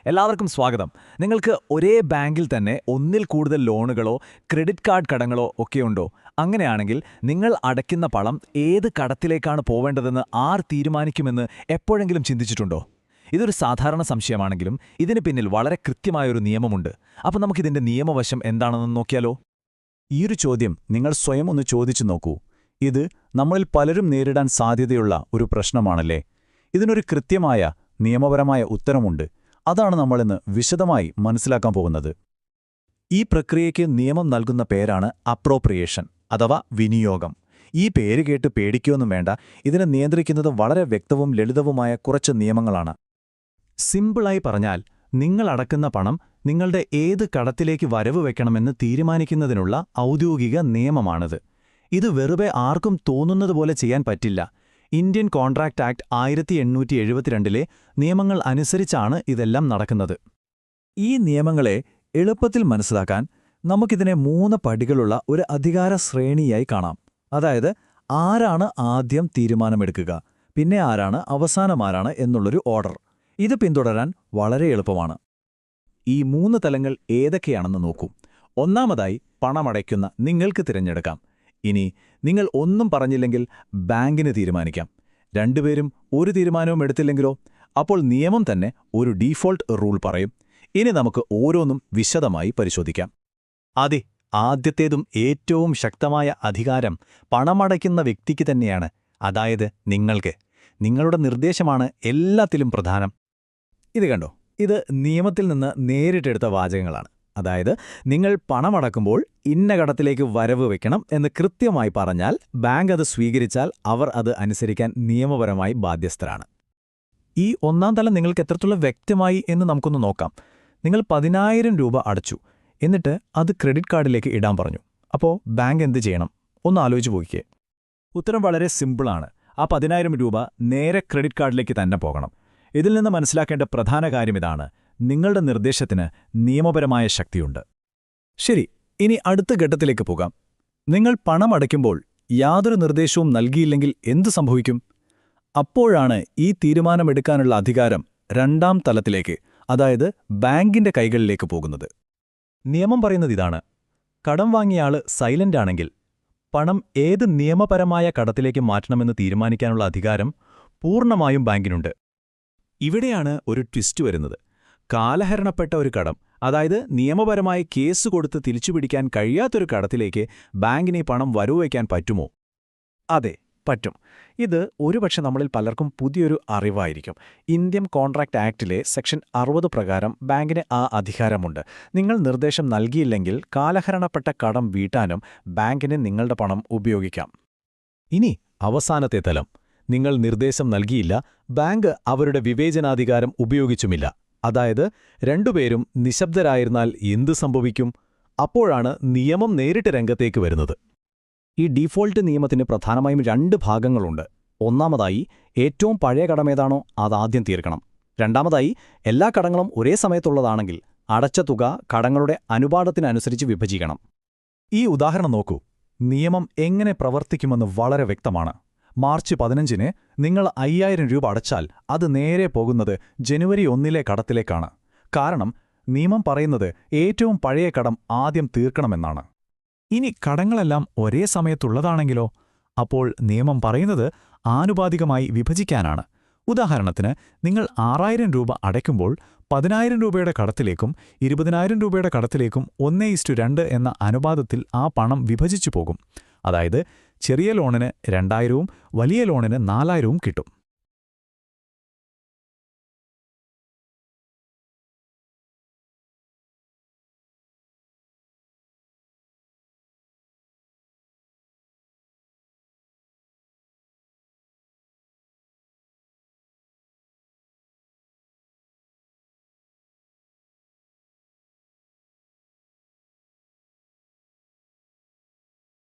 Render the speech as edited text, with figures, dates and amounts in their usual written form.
എല്ലാവർക്കും സ്വാഗതം. നിങ്ങൾക്ക് ഒരേ ബാങ്കിൽ തന്നെ ഒന്നിൽ കൂടുതൽ ലോണുകളോ ക്രെഡിറ്റ് കാർഡ് കടങ്ങളോ ഒക്കെയുണ്ടോ? അങ്ങനെയാണെങ്കിൽ നിങ്ങൾ അടയ്ക്കുന്ന പണം ഏത് കടത്തിലേക്കാണ് പോവേണ്ടതെന്ന് ആർ തീരുമാനിക്കുമെന്ന് എപ്പോഴെങ്കിലും ചിന്തിച്ചിട്ടുണ്ടോ? ഇതൊരു സാധാരണ സംശയമാണെങ്കിലും ഇതിന് പിന്നിൽ വളരെ കൃത്യമായൊരു നിയമമുണ്ട്. അപ്പോൾ നമുക്കിതിന്റെ നിയമവശം എന്താണെന്ന് നോക്കിയാലോ? ഈയൊരു ചോദ്യം നിങ്ങൾ സ്വയം ഒന്ന് ചോദിച്ചു നോക്കൂ. ഇത് നമ്മളിൽ പലരും നേരിടാൻ സാധ്യതയുള്ള ഒരു പ്രശ്നമാണല്ലേ? ഇതിനൊരു കൃത്യമായ നിയമപരമായ ഉത്തരമുണ്ട്. അതാണ് നമ്മളിന്ന് വിശദമായി മനസ്സിലാക്കാൻ പോകുന്നത്. ഈ പ്രക്രിയയ്ക്ക് നിയമം നൽകുന്ന പേരാണ് അപ്രോപ്രിയേഷൻ അഥവാ വിനിയോഗം. ഈ പേര് കേട്ട് പേടിക്കുകയൊന്നും വേണ്ട. ഇതിനെ നിയന്ത്രിക്കുന്നത് വളരെ വ്യക്തവും ലളിതവുമായ കുറച്ച് നിയമങ്ങളാണ്. സിമ്പിളായി പറഞ്ഞാൽ, നിങ്ങൾ അടക്കുന്ന പണം നിങ്ങളുടെ ഏത് കടത്തിലേക്ക് വരവ് വയ്ക്കണമെന്ന് തീരുമാനിക്കുന്നതിനുള്ള ഔദ്യോഗിക നിയമമാണിത്. ഇത് വെറുതെ ആർക്കും തോന്നുന്നതുപോലെ ചെയ്യാൻ പറ്റില്ല. ഇന്ത്യൻ കോൺട്രാക്ട് ആക്ട് 1872 നിയമങ്ങൾ അനുസരിച്ചാണ് ഇതെല്ലാം നടക്കുന്നത്. ഈ നിയമങ്ങളെ എളുപ്പത്തിൽ മനസ്സിലാക്കാൻ നമുക്കിതിനെ 3 പടികളുള്ള ഒരു അധികാര ശ്രേണിയായി കാണാം. അതായത്, ആരാണ് ആദ്യം തീരുമാനമെടുക്കുക, പിന്നെ ആരാണ്, അവസാനമാരാണ് എന്നുള്ളൊരു ഓർഡർ. ഇത് പിന്തുടരാൻ വളരെ എളുപ്പമാണ്. ഈ 3 തലങ്ങൾ ഏതൊക്കെയാണെന്ന് നോക്കൂ. ഒന്നാമതായി, പണമടയ്ക്കുന്ന നിങ്ങൾക്ക് തിരഞ്ഞെടുക്കാം. ഇനി നിങ്ങൾ ഒന്നും പറഞ്ഞില്ലെങ്കിൽ ബാങ്കിന് തീരുമാനിക്കാം. രണ്ടുപേരും ഒരു തീരുമാനവും എടുത്തില്ലെങ്കിലോ? അപ്പോൾ നിയമം തന്നെ ഒരു ഡീഫോൾട്ട് റൂൾ പറയും. ഇനി നമുക്ക് ഓരോന്നും വിശദമായി പരിശോധിക്കാം. ആദ്യത്തേതും ഏറ്റവും ശക്തമായ അധികാരം പണമടയ്ക്കുന്ന വ്യക്തിക്ക് തന്നെയാണ്. അതായത് നിങ്ങൾക്ക്. നിങ്ങളുടെ നിർദ്ദേശമാണ് എല്ലാത്തിലും പ്രധാനം. ഇത് കണ്ടോ? ഇത് നിയമത്തിൽ നിന്ന് നേരിട്ടെടുത്ത വാചകങ്ങളാണ്. അതായത്, നിങ്ങൾ പണമടക്കുമ്പോൾ ഇന്ന കടത്തിലേക്ക് വരവ് വയ്ക്കണം എന്ന് കൃത്യമായി പറഞ്ഞാൽ ബാങ്ക് അത് സ്വീകരിച്ചാൽ അവർ അത് അനുസരിക്കാൻ നിയമപരമായി ബാധ്യസ്ഥരാണ്. ഈ ഒന്നാം തലം നിങ്ങൾക്ക് എത്രത്തോളം വ്യക്തമായി എന്ന് നമുക്കൊന്ന് നോക്കാം. നിങ്ങൾ 10,000 രൂപ അടച്ചു, എന്നിട്ട് അത് ക്രെഡിറ്റ് കാർഡിലേക്ക് ഇടാൻ പറഞ്ഞു. അപ്പോൾ ബാങ്ക് എന്ത് ചെയ്യണം? ഒന്ന് ആലോചിച്ച് പോയിക്കേ. ഉത്തരം വളരെ സിമ്പിളാണ്. ആ 10,000 രൂപ നേരെ ക്രെഡിറ്റ് കാർഡിലേക്ക് തന്നെ പോകണം. ഇതിൽ നിന്ന് മനസ്സിലാക്കേണ്ട പ്രധാന കാര്യം ഇതാണ്: നിങ്ങളുടെ നിർദ്ദേശത്തിന് നിയമപരമായ ശക്തിയുണ്ട്. ശരി, ഇനി അടുത്ത ഘട്ടത്തിലേക്ക് പോകാം. നിങ്ങൾ പണം അടയ്ക്കുമ്പോൾ യാതൊരു നിർദ്ദേശവും നൽകിയില്ലെങ്കിൽ എന്തു സംഭവിക്കും? അപ്പോഴാണ് ഈ തീരുമാനമെടുക്കാനുള്ള അധികാരം രണ്ടാം തലത്തിലേക്ക്, അതായത് ബാങ്കിന്റെ കൈകളിലേക്ക് പോകുന്നത്. നിയമം പറയുന്നത് ഇതാണ്: കടം വാങ്ങിയയാള് സൈലന്റ് ആണെങ്കിൽ പണം ഏത് നിയമപരമായ കടത്തിലേക്ക് മാറ്റണമെന്ന് തീരുമാനിക്കാനുള്ള അധികാരം പൂർണ്ണമായും ബാങ്കിനുണ്ട്. ഇവിടെയാണ് ഒരു ട്വിസ്റ്റ് വരുന്നത്. കാലഹരണപ്പെട്ട ഒരു കടം, അതായത് നിയമപരമായി കേസ് കൊടുത്ത് തിരിച്ചുപിടിക്കാൻ കഴിയാത്തൊരു കടത്തിലേക്ക് ബാങ്കിന് ഈ പണം വരവുവയ്ക്കാൻ പറ്റുമോ? അതെ, പറ്റും. ഇത് ഒരുപക്ഷെ നമ്മളിൽ പലർക്കും പുതിയൊരു അറിവായിരിക്കും. ഇന്ത്യൻ കോൺട്രാക്ട് ആക്ടിലെ സെക്ഷൻ 60 പ്രകാരം ബാങ്കിന് ആ അധികാരമുണ്ട്. നിങ്ങൾ നിർദ്ദേശം നൽകിയില്ലെങ്കിൽ കാലഹരണപ്പെട്ട കടം വീട്ടാനും ബാങ്കിന് നിങ്ങളുടെ പണം ഉപയോഗിക്കാം. ഇനി അവസാനത്തെ തലം. നിങ്ങൾ നിർദ്ദേശം നൽകിയില്ല, ബാങ്ക് അവരുടെ വിവേചനാധികാരം ഉപയോഗിച്ചുമില്ല. അതായത്, രണ്ടുപേരും നിശബ്ദരായിരുന്നാൽ എന്തു സംഭവിക്കും? അപ്പോഴാണ് നിയമം നേരിട്ട് രംഗത്തേക്ക് വരുന്നത്. ഈ ഡീഫോൾട്ട് നിയമത്തിന് പ്രധാനമായും 2 ഭാഗങ്ങളുണ്ട്. ഒന്നാമതായി, ഏറ്റവും പഴയ കടമേതാണോ അതാദ്യം തീർക്കണം. രണ്ടാമതായി, എല്ലാ കടങ്ങളും ഒരേ സമയത്തുള്ളതാണെങ്കിൽ അടച്ച തുക കടങ്ങളുടെ അനുപാതത്തിനനുസരിച്ച് വിഭജിക്കണം. ഈ ഉദാഹരണം നോക്കൂ. നിയമം എങ്ങനെ പ്രവർത്തിക്കുമെന്ന് വളരെ വ്യക്തമാണ്. മാർച്ച് 15-ന് നിങ്ങൾ 5,000 രൂപ അടച്ചാൽ അത് നേരെ പോകുന്നത് ജനുവരി 1 കടത്തിലേക്കാണ്. കാരണം നിയമം പറയുന്നത് ഏറ്റവും പഴയ കടം ആദ്യം തീർക്കണമെന്നാണ്. ഇനി കടങ്ങളെല്ലാം ഒരേ സമയത്തുള്ളതാണെങ്കിലോ? അപ്പോൾ നിയമം പറയുന്നത് ആനുപാതികമായി വിഭജിക്കാനാണ്. ഉദാഹരണത്തിന്, നിങ്ങൾ 6,000 രൂപ അടയ്ക്കുമ്പോൾ 10,000 രൂപയുടെ കടത്തിലേക്കും 20,000 രൂപയുടെ കടത്തിലേക്കും 1:2 എന്ന അനുപാതത്തിൽ ആ പണം വിഭജിച്ചു പോകും. അതായത്, ചെറിയ ലോണിന് 2,000-ഉം വലിയ ലോണിന് 4,000-ഉം കിട്ടും.